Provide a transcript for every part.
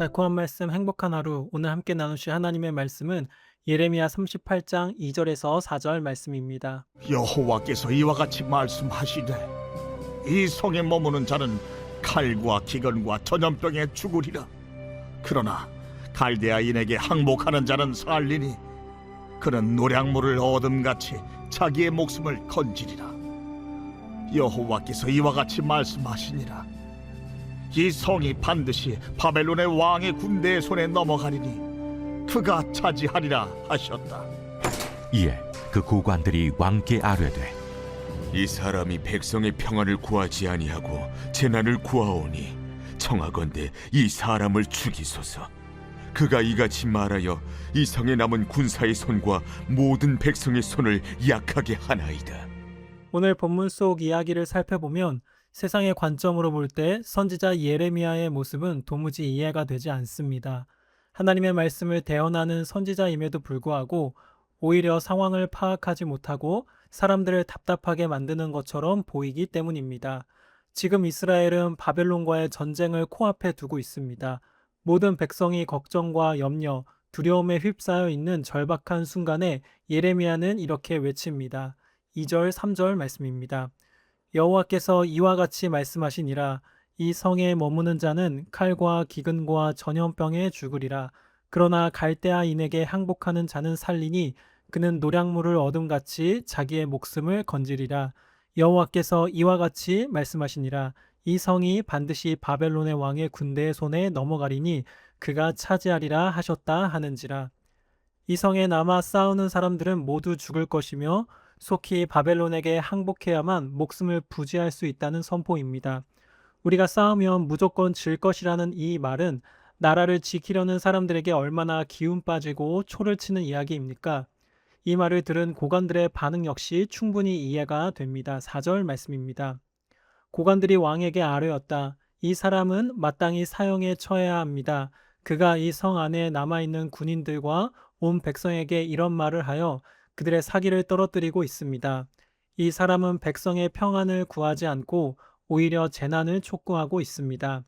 달콤한 말씀 행복한 하루 오늘 함께 나누실 하나님의 말씀은 예레미야 38장 2절에서 4절 말씀입니다. 여호와께서 이와 같이 말씀하시되 이 성에 머무는 자는 칼과 기근과 전염병에 죽으리라. 그러나 갈대아인에게 항복하는 자는 살리니 그는 노량물을 얻음같이 자기의 목숨을 건지리라. 여호와께서 이와 같이 말씀하시니라. 이 성이 반드시 바벨론의 왕의 군대의 손에 넘어가리니 그가 차지하리라 하셨다. 이에 그 고관들이 왕께 아뢰되 이 사람이 백성의 평안을 구하지 아니하고 재난을 구하오니 청하건대 이 사람을 죽이소서. 그가 이같이 말하여 이 성에 남은 군사의 손과 모든 백성의 손을 약하게 하나이다. 오늘 본문 속 이야기를 살펴보면 세상의 관점으로 볼 때 선지자 예레미야의 모습은 도무지 이해가 되지 않습니다. 하나님의 말씀을 대언하는 선지자임에도 불구하고 오히려 상황을 파악하지 못하고 사람들을 답답하게 만드는 것처럼 보이기 때문입니다. 지금 이스라엘은 바벨론과의 전쟁을 코앞에 두고 있습니다. 모든 백성이 걱정과 염려, 두려움에 휩싸여 있는 절박한 순간에 예레미야는 이렇게 외칩니다. 2절, 3절 말씀입니다. 여호와께서 이와 같이 말씀하시니라. 이 성에 머무는 자는 칼과 기근과 전염병에 죽으리라. 그러나 갈대아인에게 항복하는 자는 살리니 그는 노량물을 얻음같이 자기의 목숨을 건지리라. 여호와께서 이와 같이 말씀하시니라. 이 성이 반드시 바벨론의 왕의 군대의 손에 넘어가리니 그가 차지하리라 하셨다 하는지라. 이 성에 남아 싸우는 사람들은 모두 죽을 것이며 속히 바벨론에게 항복해야만 목숨을 부지할 수 있다는 선포입니다. 우리가 싸우면 무조건 질 것이라는 이 말은 나라를 지키려는 사람들에게 얼마나 기운 빠지고 초를 치는 이야기입니까? 이 말을 들은 고관들의 반응 역시 충분히 이해가 됩니다. 4절 말씀입니다. 고관들이 왕에게 아뢰었다. 이 사람은 마땅히 사형에 처해야 합니다. 그가 이 성 안에 남아있는 군인들과 온 백성에게 이런 말을 하여 그들의 사기를 떨어뜨리고 있습니다. 이 사람은 백성의 평안을 구하지 않고 오히려 재난을 촉구하고 있습니다.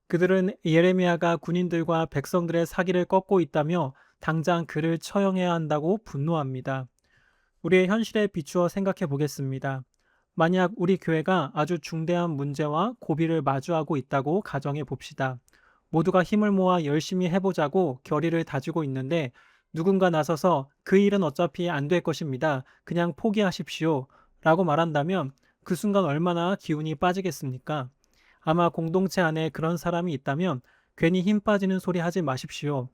그들은 예레미야가 군인들과 백성들의 사기를 꺾고 있다며 당장 그를 처형해야 한다고 분노합니다. 우리의 현실에 비추어 생각해 보겠습니다. 만약 우리 교회가 아주 중대한 문제와 고비를 마주하고 있다고 가정해 봅시다. 모두가 힘을 모아 열심히 해보자고 결의를 다지고 있는데 누군가 나서서 그 일은 어차피 안 될 것입니다. 그냥 포기하십시오. 라고 말한다면 그 순간 얼마나 기운이 빠지겠습니까? 아마 공동체 안에 그런 사람이 있다면 괜히 힘 빠지는 소리 하지 마십시오.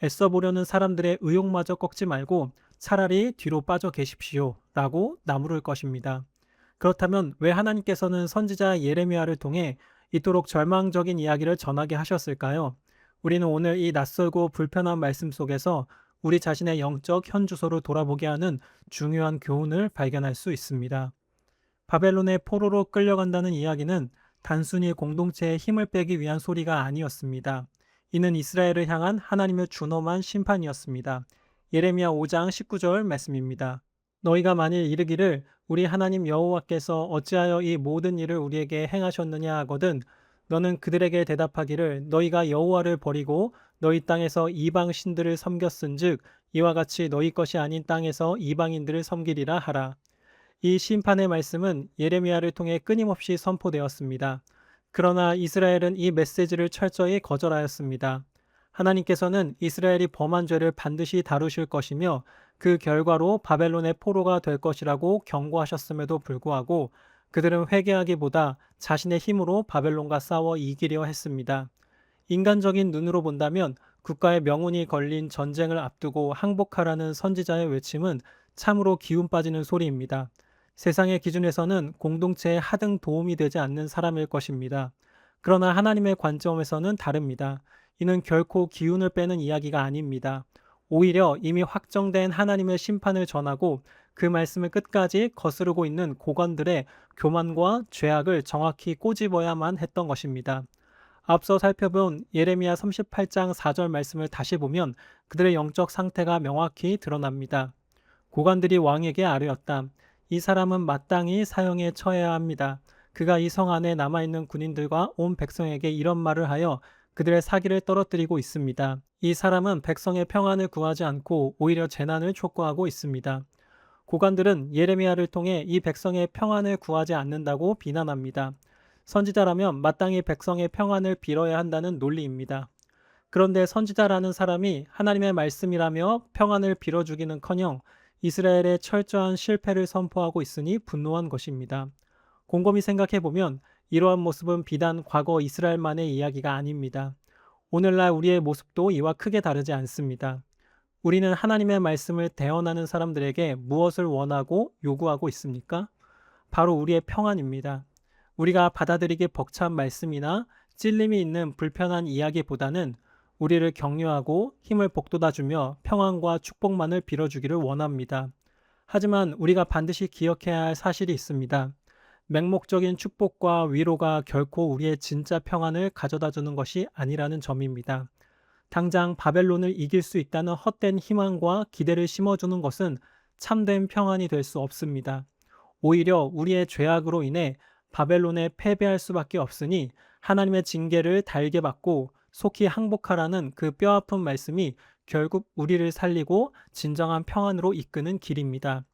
애써 보려는 사람들의 의욕마저 꺾지 말고 차라리 뒤로 빠져 계십시오. 라고 나무를 것입니다. 그렇다면 왜 하나님께서는 선지자 예레미야를 통해 이토록 절망적인 이야기를 전하게 하셨을까요? 우리는 오늘 이 낯설고 불편한 말씀 속에서 우리 자신의 영적 현주소를 돌아보게 하는 중요한 교훈을 발견할 수 있습니다. 바벨론의 포로로 끌려간다는 이야기는 단순히 공동체에 힘을 빼기 위한 소리가 아니었습니다. 이는 이스라엘을 향한 하나님의 준엄한 심판이었습니다. 예레미야 5장 19절 말씀입니다. 너희가 만일 이르기를 우리 하나님 여호와께서 어찌하여 이 모든 일을 우리에게 행하셨느냐 하거든 너는 그들에게 대답하기를 너희가 여호와를 버리고 너희 땅에서 이방 신들을 섬겼은즉 이와 같이 너희 것이 아닌 땅에서 이방인들을 섬기리라 하라. 이 심판의 말씀은 예레미야를 통해 끊임없이 선포되었습니다. 그러나 이스라엘은 이 메시지를 철저히 거절하였습니다. 하나님께서는 이스라엘이 범한 죄를 반드시 다루실 것이며 그 결과로 바벨론의 포로가 될 것이라고 경고하셨음에도 불구하고 그들은 회개하기보다 자신의 힘으로 바벨론과 싸워 이기려 했습니다. 인간적인 눈으로 본다면 국가의 명운이 걸린 전쟁을 앞두고 항복하라는 선지자의 외침은 참으로 기운 빠지는 소리입니다. 세상의 기준에서는 공동체에 하등 도움이 되지 않는 사람일 것입니다. 그러나 하나님의 관점에서는 다릅니다. 이는 결코 기운을 빼는 이야기가 아닙니다. 오히려 이미 확정된 하나님의 심판을 전하고 그 말씀을 끝까지 거스르고 있는 고관들의 교만과 죄악을 정확히 꼬집어야만 했던 것입니다. 앞서 살펴본 예레미야 38장 4절 말씀을 다시 보면 그들의 영적 상태가 명확히 드러납니다. 고관들이 왕에게 아뢰었다. 이 사람은 마땅히 사형에 처해야 합니다. 그가 이 성 안에 남아있는 군인들과 온 백성에게 이런 말을 하여 그들의 사기를 떨어뜨리고 있습니다. 이 사람은 백성의 평안을 구하지 않고 오히려 재난을 촉구하고 있습니다. 고관들은 예레미야를 통해 이 백성의 평안을 구하지 않는다고 비난합니다. 선지자라면 마땅히 백성의 평안을 빌어야 한다는 논리입니다. 그런데 선지자라는 사람이 하나님의 말씀이라며 평안을 빌어주기는커녕 이스라엘의 철저한 실패를 선포하고 있으니 분노한 것입니다. 곰곰이 생각해보면 이러한 모습은 비단 과거 이스라엘만의 이야기가 아닙니다. 오늘날 우리의 모습도 이와 크게 다르지 않습니다. 우리는 하나님의 말씀을 대언하는 사람들에게 무엇을 원하고 요구하고 있습니까? 바로 우리의 평안입니다. 우리가 받아들이기 벅찬 말씀이나 찔림이 있는 불편한 이야기보다는 우리를 격려하고 힘을 북돋아주며 평안과 축복만을 빌어주기를 원합니다. 하지만 우리가 반드시 기억해야 할 사실이 있습니다. 맹목적인 축복과 위로가 결코 우리의 진짜 평안을 가져다 주는 것이 아니라는 점입니다. 당장 바벨론을 이길 수 있다는 헛된 희망과 기대를 심어주는 것은 참된 평안이 될 수 없습니다. 오히려 우리의 죄악으로 인해 바벨론에 패배할 수밖에 없으니 하나님의 징계를 달게 받고 속히 항복하라는 그 뼈아픈 말씀이 결국 우리를 살리고 진정한 평안으로 이끄는 길입니다.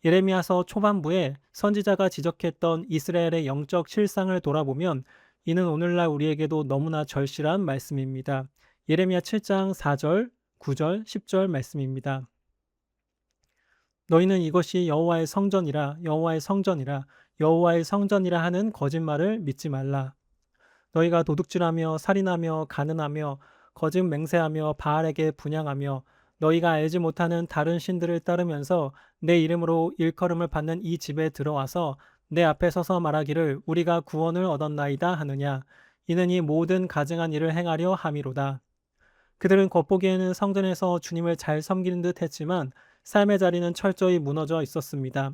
예레미야서 초반부에 선지자가 지적했던 이스라엘의 영적 실상을 돌아보면 이는 오늘날 우리에게도 너무나 절실한 말씀입니다. 예레미야 7장 4절, 9절, 10절 말씀입니다. 너희는 이것이 여호와의 성전이라 여호와의 성전이라 여호와의 성전이라 하는 거짓말을 믿지 말라. 너희가 도둑질하며 살인하며 가늠하며 거짓 맹세하며 바알에게 분향하며 너희가 알지 못하는 다른 신들을 따르면서 내 이름으로 일컬음을 받는 이 집에 들어와서 내 앞에 서서 말하기를 우리가 구원을 얻었나이다 하느냐. 이는 이 모든 가증한 일을 행하려 함이로다. 그들은 겉보기에는 성전에서 주님을 잘 섬기는 듯 했지만 삶의 자리는 철저히 무너져 있었습니다.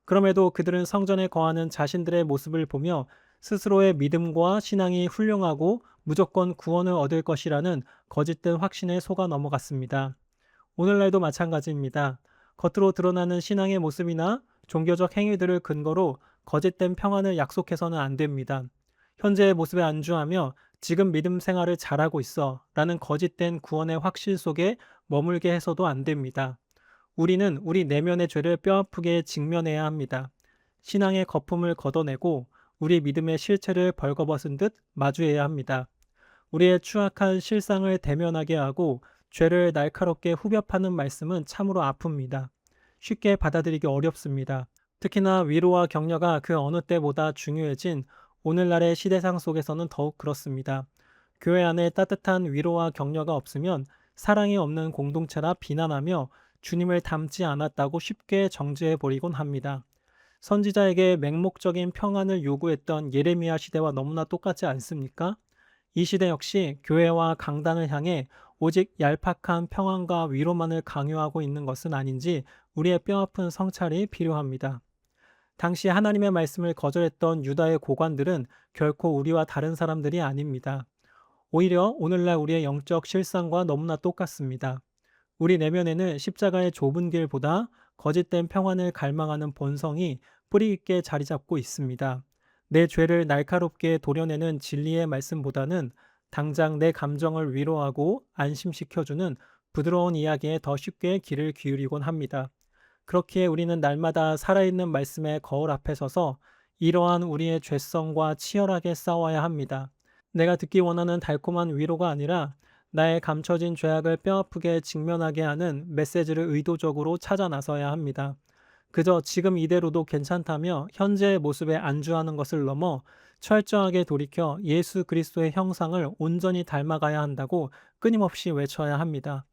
그럼에도 그들은 성전에 거하는 자신들의 모습을 보며 스스로의 믿음과 신앙이 훌륭하고 무조건 구원을 얻을 것이라는 거짓된 확신에 속아 넘어갔습니다. 오늘날도 마찬가지입니다. 겉으로 드러나는 신앙의 모습이나 종교적 행위들을 근거로 거짓된 평안을 약속해서는 안 됩니다. 현재의 모습에 안주하며 지금 믿음 생활을 잘하고 있어 라는 거짓된 구원의 확실 속에 머물게 해서도 안 됩니다. 우리는 우리 내면의 죄를 뼈아프게 직면해야 합니다. 신앙의 거품을 걷어내고 우리 믿음의 실체를 벌거벗은 듯 마주해야 합니다. 우리의 추악한 실상을 대면하게 하고 죄를 날카롭게 후벼 파는 말씀은 참으로 아픕니다. 쉽게 받아들이기 어렵습니다. 특히나 위로와 격려가 그 어느 때보다 중요해진 오늘날의 시대상 속에서는 더욱 그렇습니다. 교회 안에 따뜻한 위로와 격려가 없으면 사랑이 없는 공동체라 비난하며 주님을 닮지 않았다고 쉽게 정죄해버리곤 합니다. 선지자에게 맹목적인 평안을 요구했던 예레미야 시대와 너무나 똑같지 않습니까? 이 시대 역시 교회와 강단을 향해 오직 얄팍한 평안과 위로만을 강요하고 있는 것은 아닌지 우리의 뼈아픈 성찰이 필요합니다. 당시 하나님의 말씀을 거절했던 유다의 고관들은 결코 우리와 다른 사람들이 아닙니다. 오히려 오늘날 우리의 영적 실상과 너무나 똑같습니다. 우리 내면에는 십자가의 좁은 길보다 거짓된 평안을 갈망하는 본성이 뿌리 있게 자리 잡고 있습니다. 내 죄를 날카롭게 도려내는 진리의 말씀보다는 당장 내 감정을 위로하고 안심시켜주는 부드러운 이야기에 더 쉽게 귀를 기울이곤 합니다. 그렇기에 우리는 날마다 살아있는 말씀의 거울 앞에 서서 이러한 우리의 죄성과 치열하게 싸워야 합니다. 내가 듣기 원하는 달콤한 위로가 아니라 나의 감춰진 죄악을 뼈아프게 직면하게 하는 메시지를 의도적으로 찾아 나서야 합니다. 그저 지금 이대로도 괜찮다며 현재의 모습에 안주하는 것을 넘어 철저하게 돌이켜 예수 그리스도의 형상을 온전히 닮아가야 한다고 끊임없이 외쳐야 합니다.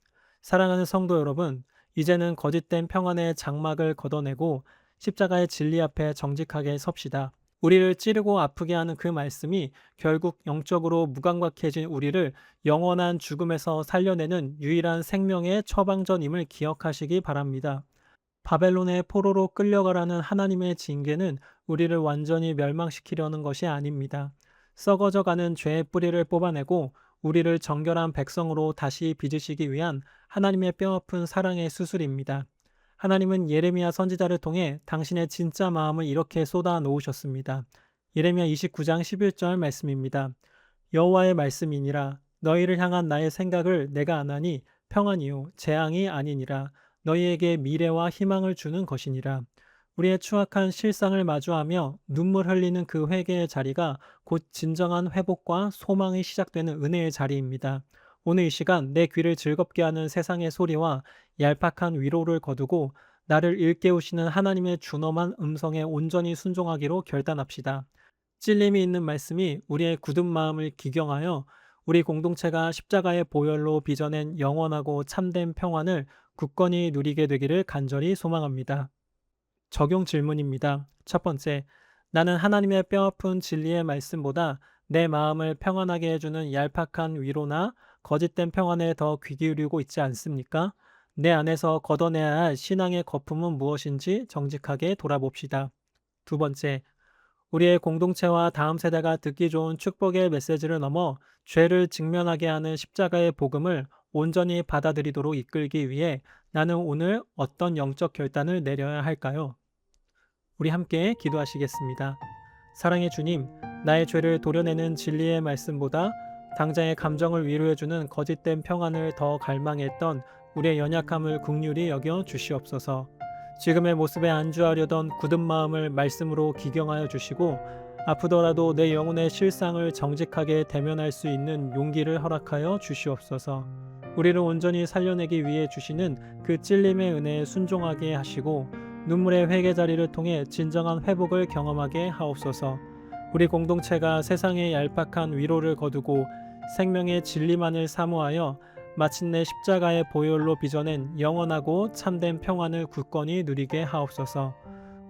사랑하는 성도 여러분, 이제는 거짓된 평안의 장막을 걷어내고 십자가의 진리 앞에 정직하게 섭시다. 우리를 찌르고 아프게 하는 그 말씀이 결국 영적으로 무감각해진 우리를 영원한 죽음에서 살려내는 유일한 생명의 처방전임을 기억하시기 바랍니다. 바벨론의 포로로 끌려가라는 하나님의 징계는 우리를 완전히 멸망시키려는 것이 아닙니다. 썩어져가는 죄의 뿌리를 뽑아내고 우리를 정결한 백성으로 다시 빚으시기 위한 하나님의 뼈아픈 사랑의 수술입니다. 하나님은 예레미야 선지자를 통해 당신의 진짜 마음을 이렇게 쏟아 놓으셨습니다. 예레미야 29장 11절 말씀입니다. 여호와의 말씀이니라 너희를 향한 나의 생각을 내가 아나니 평안이요 재앙이 아니니라. 너희에게 미래와 희망을 주는 것이니라. 우리의 추악한 실상을 마주하며 눈물 흘리는 그 회개의 자리가 곧 진정한 회복과 소망이 시작되는 은혜의 자리입니다. 오늘 이 시간 내 귀를 즐겁게 하는 세상의 소리와 얄팍한 위로를 거두고 나를 일깨우시는 하나님의 준엄한 음성에 온전히 순종하기로 결단합시다. 찔림이 있는 말씀이 우리의 굳은 마음을 기경하여 우리 공동체가 십자가의 보혈로 빚어낸 영원하고 참된 평안을 굳건히 누리게 되기를 간절히 소망합니다. 적용 질문입니다. 첫 번째, 나는 하나님의 뼈아픈 진리의 말씀보다 내 마음을 평안하게 해주는 얄팍한 위로나 거짓된 평안에 더 귀 기울이고 있지 않습니까? 내 안에서 걷어내야 할 신앙의 거품은 무엇인지 정직하게 돌아봅시다. 두 번째, 우리의 공동체와 다음 세대가 듣기 좋은 축복의 메시지를 넘어 죄를 직면하게 하는 십자가의 복음을 온전히 받아들이도록 이끌기 위해 나는 오늘 어떤 영적 결단을 내려야 할까요? 우리 함께 기도하시겠습니다. 사랑의 주님, 나의 죄를 도려내는 진리의 말씀보다 당장의 감정을 위로해주는 거짓된 평안을 더 갈망했던 우리의 연약함을 긍휼히 여겨 주시옵소서. 지금의 모습에 안주하려던 굳은 마음을 말씀으로 기경하여 주시고 아프더라도 내 영혼의 실상을 정직하게 대면할 수 있는 용기를 허락하여 주시옵소서. 우리를 온전히 살려내기 위해 주시는 그 찔림의 은혜에 순종하게 하시고 눈물의 회개 자리를 통해 진정한 회복을 경험하게 하옵소서. 우리 공동체가 세상의 얄팍한 위로를 거두고 생명의 진리만을 사모하여 마침내 십자가의 보혈로 빚어낸 영원하고 참된 평안을 굳건히 누리게 하옵소서.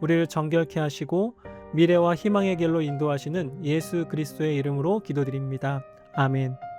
우리를 정결케 하시고 미래와 희망의 길로 인도하시는 예수 그리스도의 이름으로 기도드립니다. 아멘.